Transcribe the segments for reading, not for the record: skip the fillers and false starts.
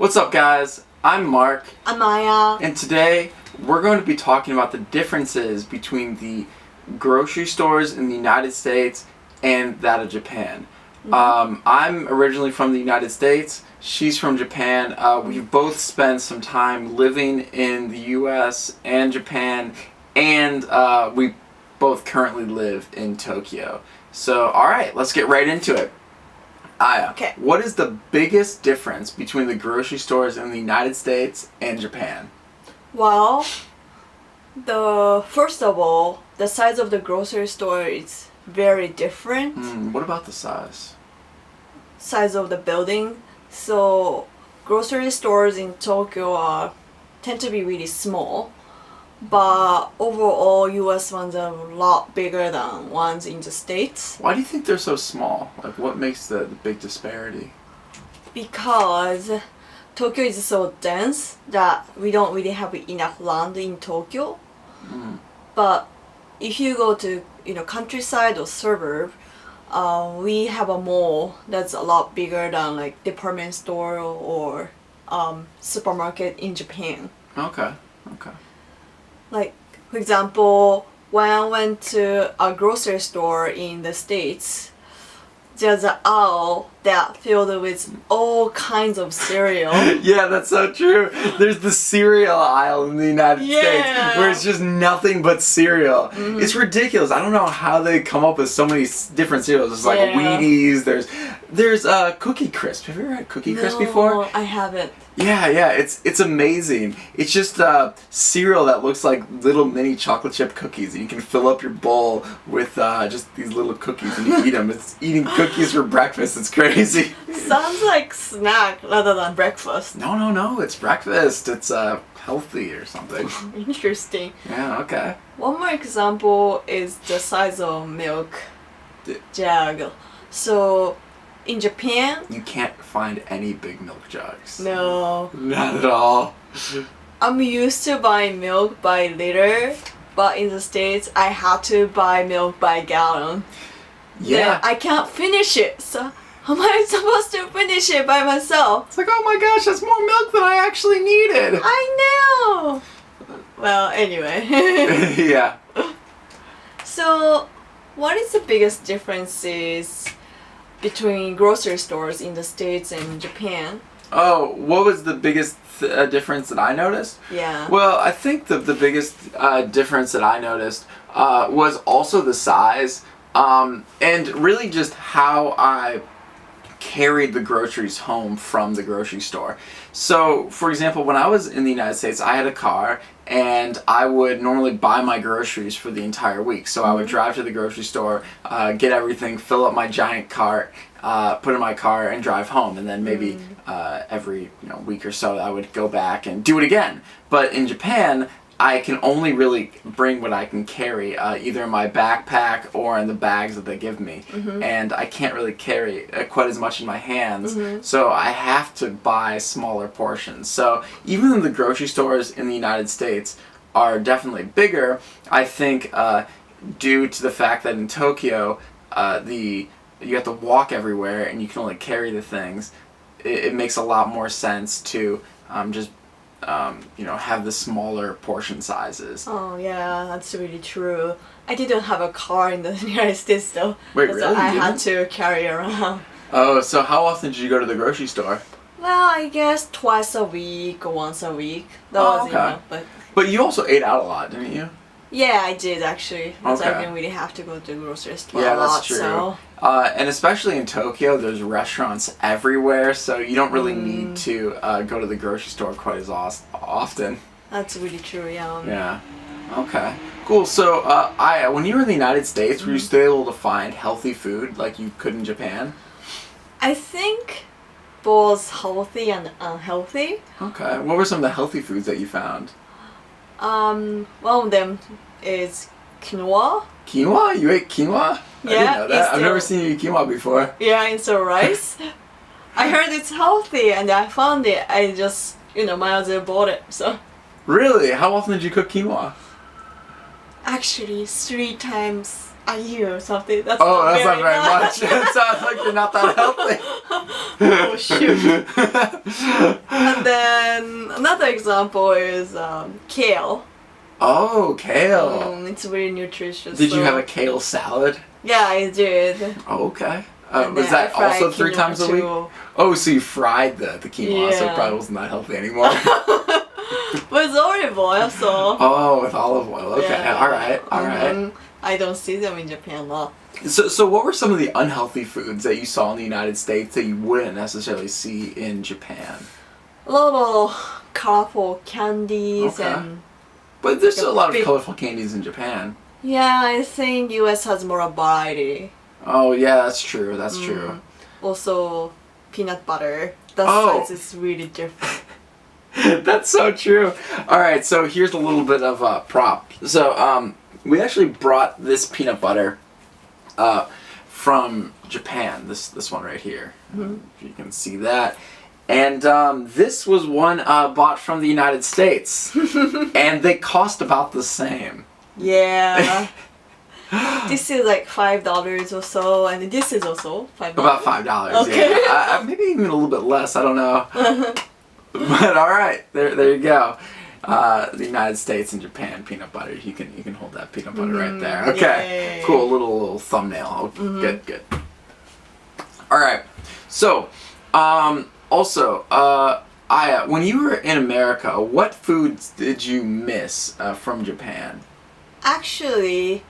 What's up, guys? I'm Mark, I'm Maya. and today we're going to be talking about the differences between the grocery stores in the United States and that of Japan. I'm originally from the United States. She's from Japan. We've both spent some time living in the U.S. and Japan, and we both currently live in Tokyo. So, alright, let's get right into it. Aya, Okay. what is the biggest difference between the grocery stores in the United States and Japan? Well, first of all, the size of the grocery store is very different. What about the size? Size of the building. So, grocery stores in Tokyo tend to be really small, but overall, U.S. ones are a lot bigger than ones in the States. Why do you think they're so small? Like, what makes the big disparity? Because Tokyo is so dense that we don't really have enough land in Tokyo. But if you go to countryside or suburb, we have a mall that's a lot bigger than like department store or supermarket in Japan. Okay. Like, for example, when I went to a grocery store in the States, there's an aisle that filled with all kinds of cereal. Yeah, that's so true. There's the cereal aisle in the United States where it's just nothing but cereal. It's ridiculous. I don't know how they come up with so many different cereals. There's like Wheaties, there's Cookie Crisp. Have you ever had Cookie Crisp before? No, I haven't. Yeah, it's amazing. It's just cereal that looks like little mini chocolate chip cookies, and you can fill up your bowl with just these little cookies, and you eat them. It's eating cookies for breakfast. It's crazy. Sounds like snack rather than breakfast. No, it's breakfast. It's healthy or something. Interesting. Yeah, okay. One more example is the size of milk jug. So, in Japan, You can't find any big milk jugs. no. Not at all. I'm used to buying milk by liter, but in the States, I had to buy milk by gallon. Yeah. I can't finish it, so how am I supposed to finish it by myself? It's like, oh my gosh, that's more milk than I actually needed. I know! Well, anyway. Yeah. So, what is the biggest differences between grocery stores in the States and Japan? Oh, what was the biggest difference that I noticed? Yeah. Well, I think the biggest difference that I noticed was also the size, and really just how I carried the groceries home from the grocery store. So, for example, when I was in the United States, I had a car, and I would normally buy my groceries for the entire week. So I would drive to the grocery store, get everything, fill up my giant cart, put in my car, and drive home. And then maybe every week or so, I would go back and do it again. But in Japan, I can only really bring what I can carry, either in my backpack or in the bags that they give me. And I can't really carry quite as much in my hands, so I have to buy smaller portions. So even though the grocery stores in the United States are definitely bigger, I think due to the fact that in Tokyo, you have to walk everywhere and you can only carry the things, it makes a lot more sense to just have the smaller portion sizes. Oh yeah, that's really true. I didn't have a car in the United States though. Wait, so really? I had to carry around. Oh, so how often did you go to the grocery store? Well, I guess twice a week or once a week. That Oh, was okay. enough, but But you also ate out a lot, didn't you? yeah, I did actually. Because I Okay. didn't really have to go to the grocery store Yeah, a lot. that's true. So And especially in Tokyo, there's restaurants everywhere, so you don't really need to go to the grocery store quite as often. that's really true. Yeah. Yeah. Okay. Cool. So, Aya, when you were in the United States, were you still able to find healthy food like you could in Japan? I think both healthy and unhealthy. Okay. What were some of the healthy foods that you found? One of them is quinoa. Quinoa? You ate quinoa? I didn't Yeah, know that. it's I've never still- seen you eat quinoa before. Yeah, it's a rice. I heard it's healthy and I found it. I just, might as well bought it. So Really? How often did you cook quinoa? actually 3 times a year or something. That's Oh, not that's not very very much. It sounds like you're not that healthy. Oh shoot. And then another example is kale. Oh, kale. It's very nutritious. Did you so- have a kale salad? Yeah, I did. Oh, okay. And Was then that I fried also 3 quinoa times a week? too. Oh, so you fried the quinoa, so it Yeah. probably wasn't that healthy anymore. But it's olive oil, so. Oh, with olive oil. Okay, Yeah. all right, all right. I don't see them in Japan a lot. So what were some of the unhealthy foods that you saw in the United States that you wouldn't necessarily see in Japan? A lot of colorful candies Okay. and But there's still a lot of big- colorful candies in Japan. yeah, I think US has more variety. Oh, yeah, that's true. That's true. Also, peanut butter. The Oh. size is really different. That's so true. All right, so here's a little bit of a prop. So we actually brought this peanut butter from Japan. This one right here. If you can see that. And this was one bought from the United States, and they cost about the same. Yeah. This is like $5 or so, and this is also $5. About $5. Okay. Yeah, maybe even a little bit less. I don't know. But all right, there you go. The United States and Japan peanut butter. You can hold that peanut butter right there. Okay, Yay. cool. Little thumbnail. Good. All right. So, also, Aya, when you were in America, what foods did you miss from Japan? Actually,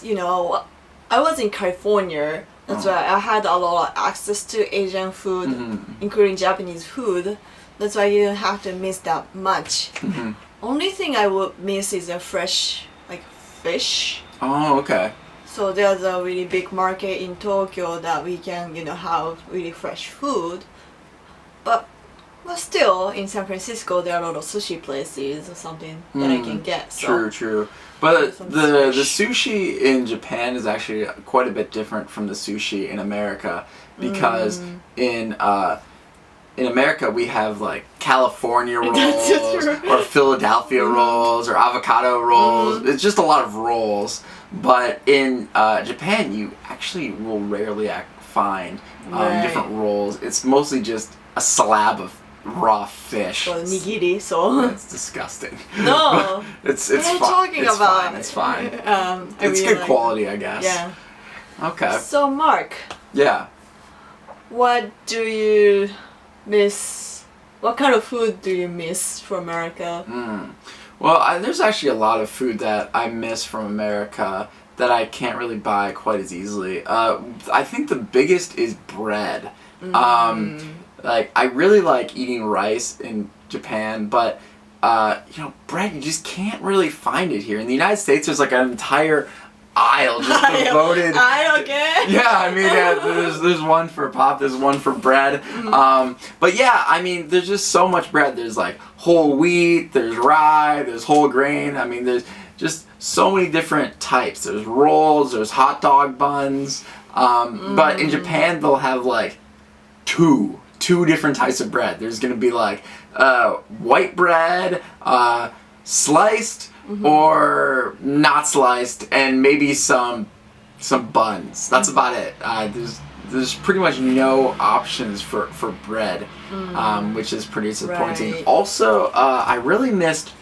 you know, I was in California. That's why I had a lot of access to Asian food, including Japanese food. That's why you don't have to miss that much. Only thing I would miss is a fresh, like fish. Oh, okay. So there's a really big market in Tokyo that we can, you know, have really fresh food. But still, in San Francisco, there are a lot of sushi places or something that I can get. So. True. But Some the fish. sushi in Japan is actually quite a bit different from the sushi in America because in America we have like California rolls That's true. or Philadelphia rolls or avocado rolls. It's just a lot of rolls. But in Japan you actually will rarely find Right. different rolls. It's mostly just a slab of raw fish. Or nigiri, so. That's disgusting. No. it's What are you fine. talking It's about? fine. It's fine. I It's really good like- quality, I guess. Yeah. Okay. So Mark, Yeah. what do you miss? What kind of food do you miss from America? Well, there's actually a lot of food that I miss from America that I can't really buy quite as easily. I think the biggest is bread. Like I really like eating rice in Japan, but you know, bread you just can't really find it here. In the United States, there's like an entire aisle just devoted. I don't get. Yeah, I mean, there's one for pop, there's one for bread. But yeah, I mean, there's just so much bread. There's like whole wheat, there's rye, there's whole grain. I mean, there's just so many different types. There's rolls, there's hot dog buns. But in Japan, they'll have like two different types of bread. There's gonna be like white bread, sliced or not sliced, and maybe some buns. That's about it. There's pretty much no options for bread, which is pretty disappointing. Right. Also, I really missed.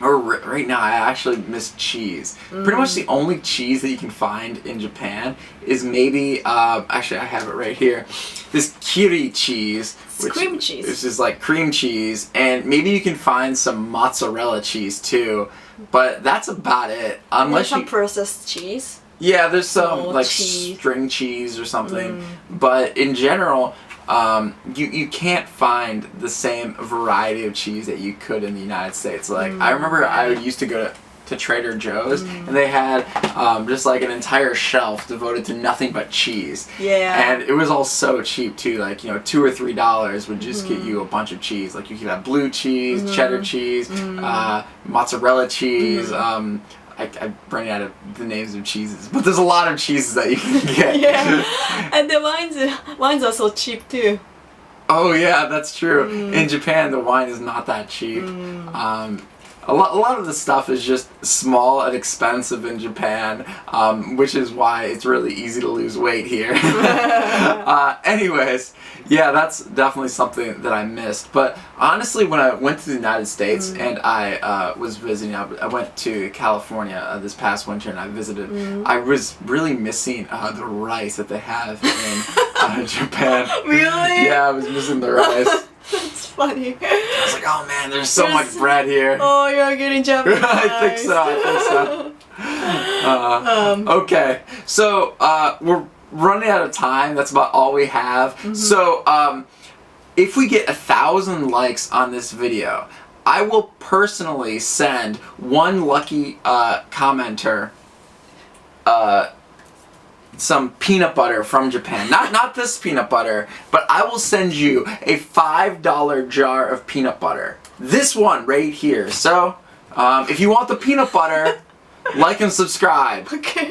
Right now, I actually miss cheese. Pretty much the only cheese that you can find in Japan is maybe, actually I have it right here, this kiri cheese. It's cream cheese. Which is like cream cheese, and maybe you can find some mozzarella cheese too, but that's about it. There's Unless some you, processed cheese. yeah, there's some Oh, like cheese. string cheese or something, but in general, you can't find the same variety of cheese that you could in the United States. Like I remember I used to go to Trader Joe's and they had just like an entire shelf devoted to nothing but cheese. Yeah. And it was all so cheap too. Like, you know, $2 or $3 would just get you a bunch of cheese. Like you could have blue cheese, cheddar cheese, mozzarella cheese. I'm running out of the names of cheeses, but there's a lot of cheeses that you can get. Yeah. And the wines are so cheap too. Oh yeah, that's true. In Japan, the wine is not that cheap. a lot of the stuff is just small and expensive in Japan, which is why it's really easy to lose weight here. Anyways, yeah, that's definitely something that I missed. But honestly, when I went to the United States and I was visiting, I went to California this past winter and I visited. I was really missing the rice that they have in Japan. Really? Yeah, I was missing the rice. That's funny. I was like, oh man, there's so much bread here. Oh, you're getting Japanese. I think so. Okay, so we're running out of time. That's about all we have. So if we get 1,000 likes on this video, I will personally send one lucky commenter some peanut butter from Japan. Not this peanut butter, but I will send you a $5 jar of peanut butter. This one right here. So if you want the peanut butter, like and subscribe. Okay.